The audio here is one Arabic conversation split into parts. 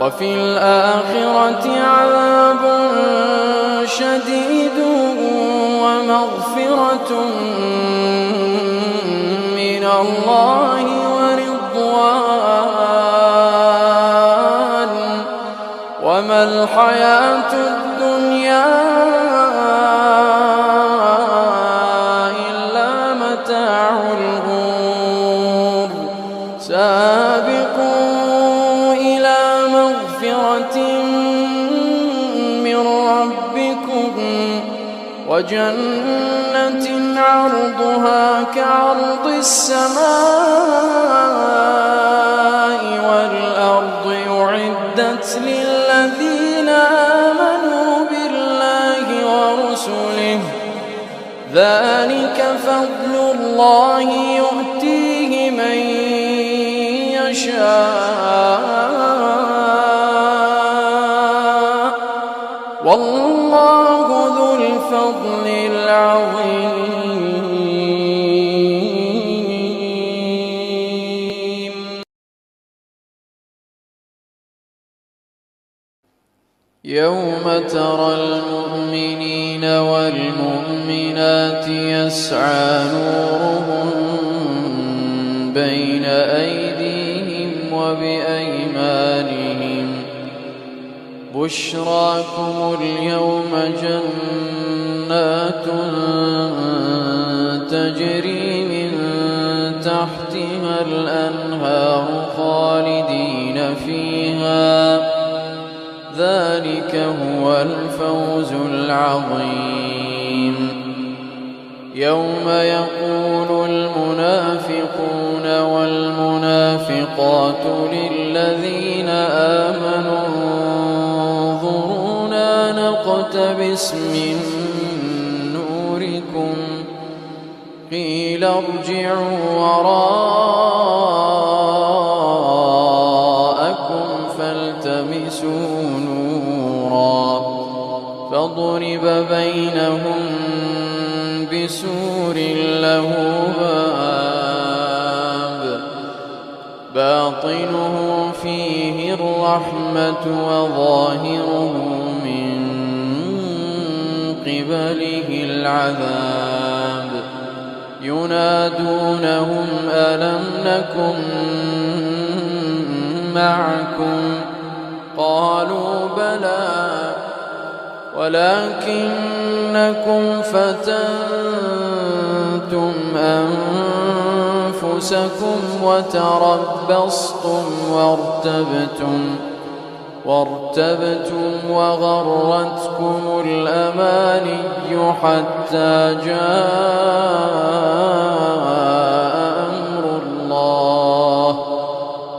وفي الآخرة عذاب شديد ومغفرة من الله ورضوان وما الحياة الدنيا إلا متاع الغرور. سابقوا إلى مغفرة من ربكم وجنة عرضها كعرض السماء والأرض أعدت للذين آمنوا بالله ورسله ذلك فضل الله يؤتيه من يشاء والله ذو الفضل العظيم. يوم ترى المؤمنين والمؤمنات يسعى نورهم بين أيديهم وبأيمانهم بشراكم اليوم جنات تجري من تحتها الأنهار خالدين فيها ذلك هو الفوز العظيم. يوم يقول المنافقون والمنافقات للذين آمنوا انظرونا نقتبس من نوركم قيل ارجعوا وراءكم فالتمسوا نورا فضرب بينهم بسور له باب باطنه فيه الرحمة وظاهره من قبله العذاب ينادونهم ألم نكن معكم قالوا بلى ولكنكم فتنتم أنفسكم وتربصتم وارتبتم وغرتكم الأماني حتى جاء أمر الله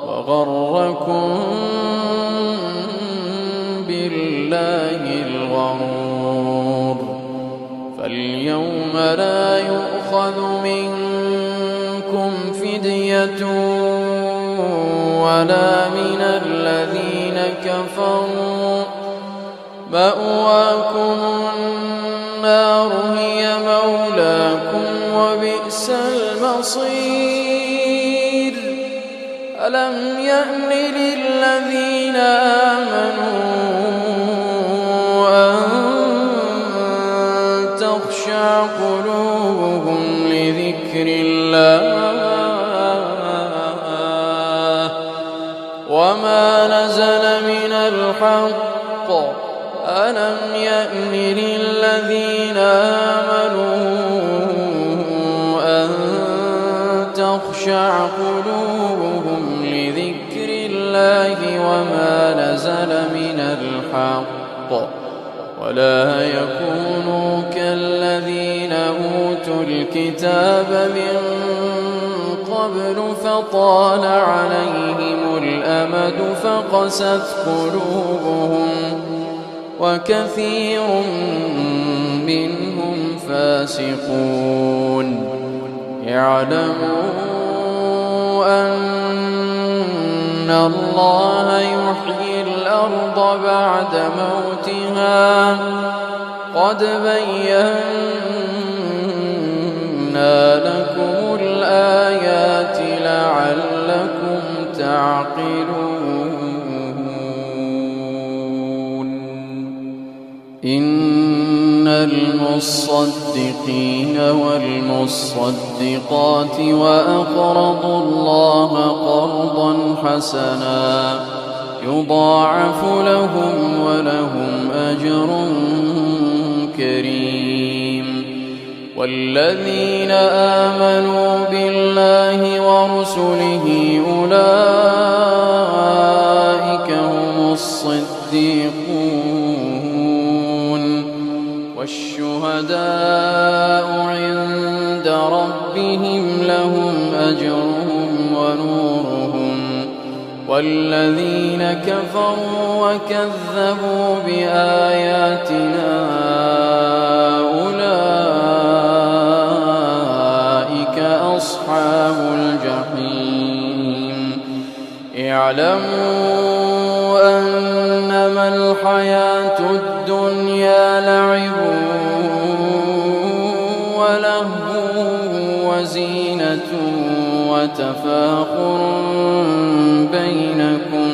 وغركم بالله الغرور. فاليوم لا يؤخذ منكم فدية ولا من الذين كفروا مأواكم النار هي مولاكم وبئس المصير. ألم يأن للذين آمنوا أن تخشع قلوبهم لذكر الله وما نزل من الحق ألم يأن للذين آمنوا أن تخشع قلوبهم لذكر الله وما نزل من الحق ولا يكونوا كالذين أوتوا الكتاب من قبل فطال عليهم الأمد فقست قلوبهم وكثير منهم فاسقون. اعلموا أن الله يحيي الأرض بعد موتها قد بينا لكم الآيات لعلكم تعقلون. إن المصدقين والمصدقات وأقرضوا الله قرضا حسنا يضاعف لهم ولهم أجر كريم. والذين آمنوا بالله ورسله أولئك هم الصديقون والشهداء عند ربهم لهم أجرهم ونورهم. والذين كفروا وكذبوا بآياتنا أولئك أصحاب الجحيم. اعلموا أنما الحياة الدنيا لعب ولهو وزينة وتفاخر بينكم